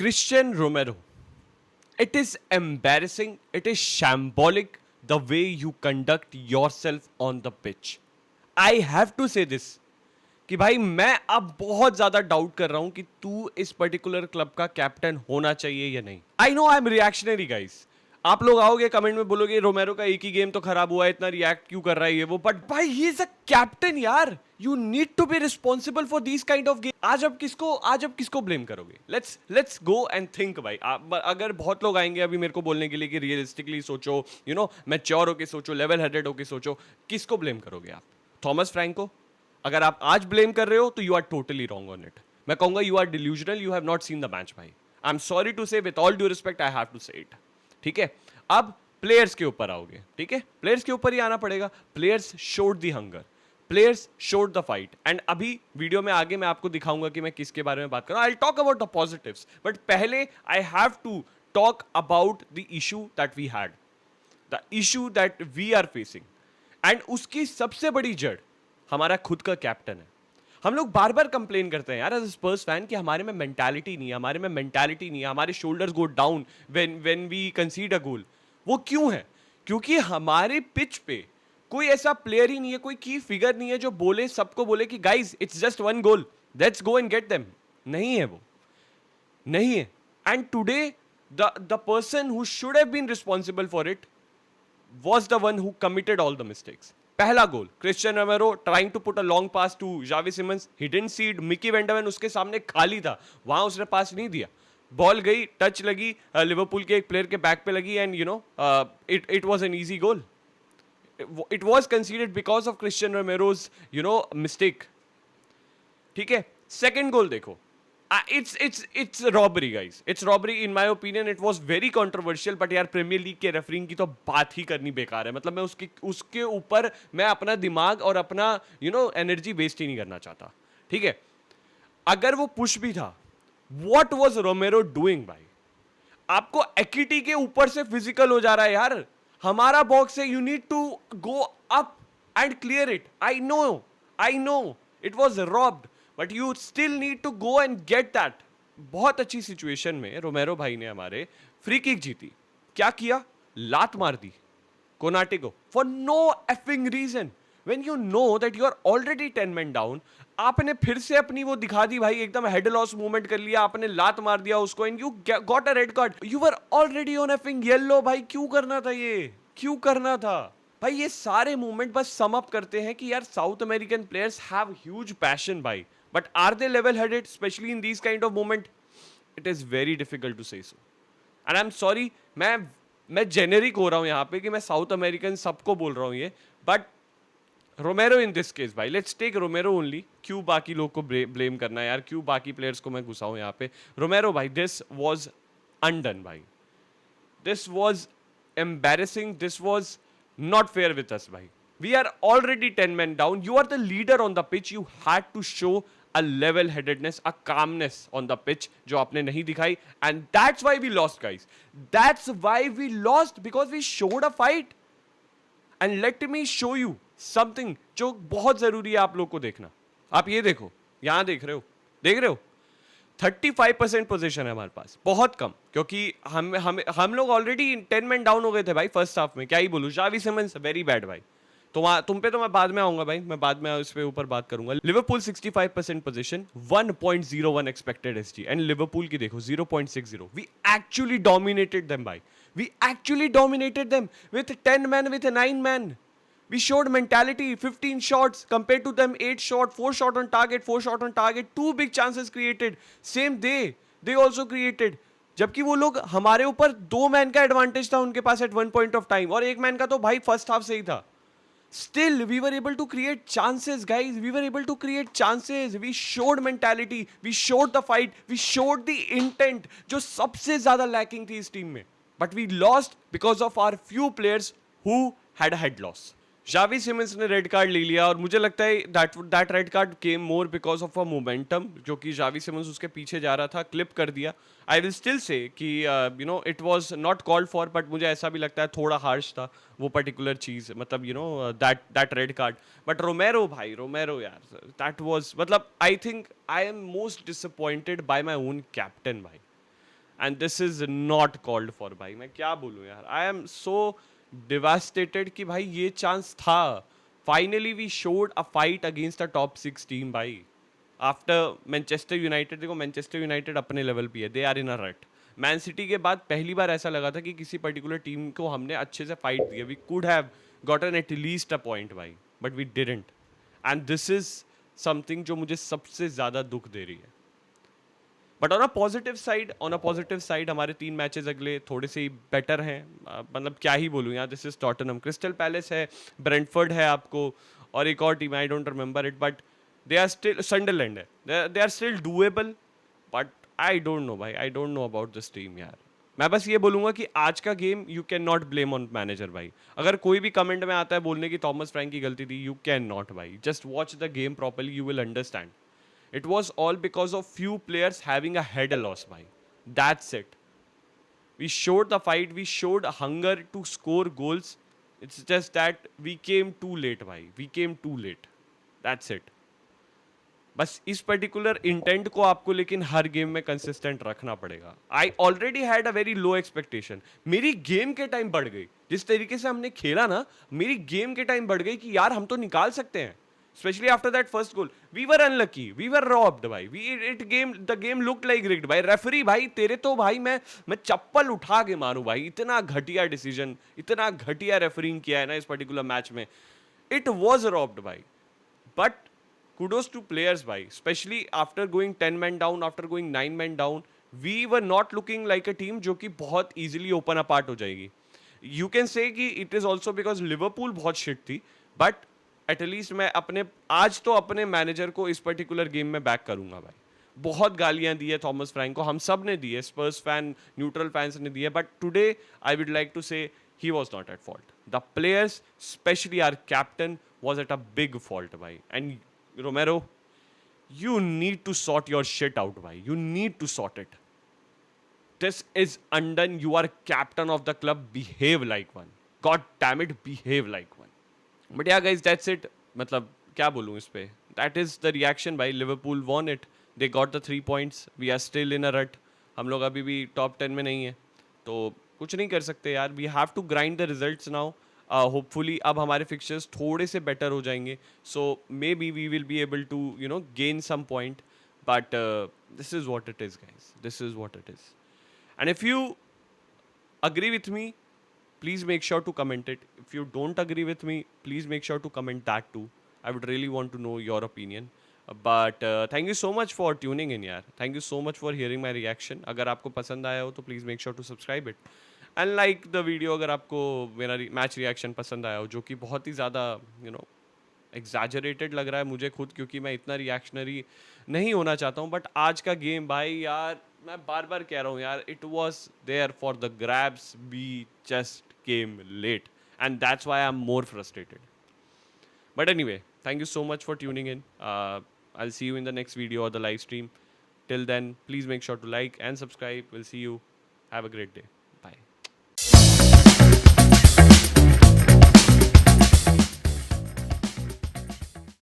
Christian Romero. It is embarrassing, it is shambolic the way you conduct yourself on the pitch. I have to say this कि भाई मैं अब बहुत ज्यादा doubt कर रहा हूं कि तू इस पर्टिकुलर क्लब का कैप्टन होना चाहिए या नहीं. I know I am reactionary guys. आप लोग आओगे कमेंट में बोलोगे रोमेरो का एक ही गेम तो खराब हुआ है, इतना रिएक्ट क्यों कर रहा है ये वो, बट भाई ही इज अ कैप्टन यार. You need to be responsible for this kind of game. आज अब किसको ब्लेम करोगे? लेट्स गो एंड थिंक भाई. अगर बहुत लोग आएंगे अभी मेरे को बोलने के लिए कि रियलिस्टिकली सोचो, यू नो मैच्योर होके सोचो, लेवल हेडेड होके सोचो, किसको ब्लेम करोगे आप? थॉमस फ्रैंक को? अगर आप आज ब्लेम कर रहे हो तो you are totally wrong on it. मैं कहूंगा you are delusional, you have not seen the match भाई. I am sorry to say, with all due respect I have to say it. ठीक है, अब प्लेयर्स के ऊपर आओगे. ठीक है, प्लेयर्स के ऊपर ही आना पड़ेगा. Players showed the hunger, players showed the fight. And अभी वीडियो में आगे मैं आपको दिखाऊंगा कि मैं किसके बारे में बात कर रहा हूं. I talk about the positives, but पहले I have to talk about the issue that we had, the issue that we are facing. And उसकी सबसे बड़ी जड़ हमारा खुद का कैप्टन है. हम लोग बार बार कंप्लेन करते हैं यार एज स्पर्स फैन कि हमारे में मेंटालिटी नहीं है, हमारे shoulders go down when we concede a goal. वो क्यों है? क्योंकि हमारे पिच पे कोई ऐसा प्लेयर ही नहीं है, कोई की फिगर नहीं है जो बोले, सबको बोले कि guys it's just one goal, let's go and get them. नहीं है, वो नहीं है. And today the person who should have been responsible for it was the one who committed all the mistakes. पहला goal, Cristian Romero trying to put a long pass to Xavi Simons, he didn't see it. Micky van de Ven उसके सामने खाली था, वहां उसने पास नहीं दिया. Ball गई, टच लगी लिवरपूल के एक प्लेयर के बैक पे लगी, and you know it was an easy goal. It was conceded because of Cristian Romero's you know mistake. ठीक है, सेकंड गोल देखो. It's robbery guys, it's robbery in my opinion. It was very controversial, but यार premiere league के referring की तो बात ही करनी बेकार है. मतलब मैं उसके ऊपर मैं अपना दिमाग और अपना यू नो एनर्जी वेस्ट ही नहीं करना चाहता. ठीक है, अगर वो पुश भी था, what was Romero doing भाई? आपको एक्टिटी के ऊपर से फिजिकल हो जा रहा है यार. हमारा बॉक्स है, you need to go up and clear it. I know it was robbed, but you still need to go and get that. बहुत अच्छी सिचुएशन में रोमेरो भाई ने हमारे फ्री किक जीती. क्या किया? लात मार दी कोनाटे को for no effing reason. When you know that you are already 10 men down, आपने फिर से अपनी वो दिखा दी भाई, एकदम हेड लॉस मूवमेंट कर लिया, आपने लात मार दिया उसको, and you got a red card. You were already on effing yellow भाई. क्यों करना था ये? क्यों करना था भाई? ये सारे मूवमेंट बस सम अप करते हैं कि यार south American players have huge passion भाई, but are they level headed especially in these kind of moment? It is very difficult to say so, and I'm sorry, मैं जेनेरिक हो रहा हूं यहां पे कि मैं साउथ अमेरिकन सबको बोल रहा हूं ये, बट रोमेरो इन दिस केस भाई, लेट्स टेक रोमेरो ओनली. क्यों बाकी लोग को ब्लेम करना है यार? क्यों बाकी प्लेयर्स को मैं घुसाऊं यहां पे? रोमेरो भाई, दिस वाज अनडन भाई. This was embarrassing. This was not fair with us भाई. We are already 10 men down. You are the leader on the pitch. You had to show a level headedness, a calmness on the pitch जो आपने नहीं दिखाई, and that's why we lost guys. That's why we lost, because we showed a fight. And let me show you something जो बहुत जरूरी है आप लोग को देखना. आप ये देखो, यहां देख रहे हो 35% पोजीशन है हमारे पास, बहुत कम, क्योंकि हम लोग ऑलरेडी 10 men डाउन हो गए थे भाई फर्स्ट हाफ में. क्या ही बोलूं, जावी सिमंस वेरी बैड भाई. तो तुम पे तो मैं बाद में आऊंगा भाई, मैं बाद में इस पे ऊपर बात करूंगा. लिवरपूल 65% पोजीशन, 1.01 एक्सपेक्टेड एसजी, एंड लिवरपूल की देखो 0.60. वी एक्चुअली डोमिनेटेड देम भाई. We actually dominated them with 10 men, with 9 men. We showed mentality. 15 shots compared to them 8 shot, 4 shot on target, 4 shot on target, 2 big chances created. Same they also created. जबकि वो लोग हमारे ऊपर 2 man का advantage था उनके पास at one point of time, और 1 man का तो भाई फर्स्ट हाफ से ही था. Still, we were able to create chances, guys. We were able to create chances. We showed mentality. We showed the fight. We showed the intent, जो सबसे ज़्यादा lacking थी इस टीम में. But we lost because of our few players who had a head loss. Xavi Simons ने red card ले लिया, और मुझे लगता है that red card came more because of a momentum, जो कि जावी सिमंस उसके पीछे जा रहा था, क्लिप कर दिया. आई विल स्टिल से कि you know it was not called for, but मुझे ऐसा भी लगता है थोड़ा हार्श था वो पर्टिकुलर चीज़, मतलब you know that red card. But Romero भाई, रोमेरो यार, दैट वाज, मतलब I think I am most disappointed by my own captain भाई. And this is not called for भाई. मैं क्या बोलूँ यार, आई एम सो डिवास्टेटेड कि भाई ये चांस था. Finally we showed a fight against a top 6 team भाई. आफ्टर मैनचेस्टर यूनाइटेड, देखो मैनचेस्टर यूनाइटेड अपने लेवल पे है, दे आर इन अ रट. मैन सिटी के बाद पहली बार ऐसा लगा था कि किसी पर्टिकुलर टीम को हमने अच्छे से फाइट दिया. We could have gotten at least a point भाई, but we didn't. And this is something जो मुझे सबसे ज्यादा दुख दे रही है. But on a positive side हमारे 3 मैचेस अगले थोड़े से ही बेटर हैं. मतलब क्या ही बोलूँ यार. This is Tottenham, Crystal Palace है, ब्रेंटफोर्ड है आपको, और एक और team I don't remember it, but they are still, Sunderland है, they are still doable. But I don't know भाई, I don't know about this team यार. मैं बस ये बोलूंगा कि आज का game you can not blame on manager भाई. अगर कोई भी कमेंट में आता है बोलने की थॉमस फ्रैंक की गलती थी, यू कैन नॉट भाई. Just watch the game properly, you will understand. It was all because of few players having a head loss, bhai. That's it. We showed the fight. We showed hunger to score goals. It's just that we came too late, bhai. We came too late. That's it. बस इस particular intent को आपको लेकिन हर game में consistent रखना पड़ेगा. I already had a very low expectation. मेरी game के टाइम बढ़ गई. जिस तरीके से हमने खेला ना, मेरी गेम के टाइम बढ़ गई कि यार हम तो निकाल सकते हैं. Especially after that first goal, we were unlucky, we were robbed भाई. The game looked like rigged भाई. रेफरी भाई तेरे तो भाई मैं चप्पल उठा के मारूं भाई. इतना घटिया डिसीजन, इतना घटिया रेफरिंग किया है ना इस पर्टिकुलर मैच में. It was robbed भाई. But kudos to players भाई. Especially after going 10 men down, after going 9 men down, we were not looking like a team जो कि बहुत easily open apart हो जाएगी. You can say कि it is also because Liverpool बहुत shit थी, but at least मैं अपने आज तो अपने मैनेजर को इस पर्टिकुलर गेम में बैक करूंगा भाई. बहुत गालियां दी है थॉमस फ्रैंक को, हम सब ने दी है, स्पर्स फैन, न्यूट्रल फैंस ने दी है, but today I would like to say he was not at fault. The players, specially our captain, was at a big fault भाई. And Romero, you need to sort your shit out bhai. You need to sort it. This is undone. You are captain of the club. Behave like one. God damn it, behave like one. But yeah guys that's it. मतलब क्या बोलूँ इस पे. That is the reaction भाई. Liverpool won it, they got the 3 points. We are still in a rut. हम लोग अभी भी टॉप 10 में नहीं है, तो कुछ नहीं कर सकते यार. We have to grind the results now. Hopefully अब हमारे फिक्चर्स थोड़े से बेटर हो जाएंगे, so maybe we will be able to gain some point. But this is what it is guys, this is what it is. And if you agree with me, please make sure to comment it. If you don't agree with me, please make sure to comment that too. I would really want to know your opinion. But thank you so much for tuning in यार. Thank you so much for hearing my reaction. अगर आपको पसंद आया हो तो please make sure to subscribe it. And like the video अगर आपको मेरा मैच रिएक्शन पसंद आया हो, जो कि बहुत ही ज़्यादा एग्जैजरेटेड लग रहा है मुझे खुद, क्योंकि मैं इतना रिएक्शनरी नहीं होना चाहता हूँ. बट आज का गेम भाई यार, मैं बार बार कह रहा हूँ यार, it was there for the grabs. We just came late and that's why I am more frustrated. But anyway, thank you so much for tuning in. I'll see you in the next video or the live stream. Till then, please make sure to like and subscribe. We'll see you. Have a great day.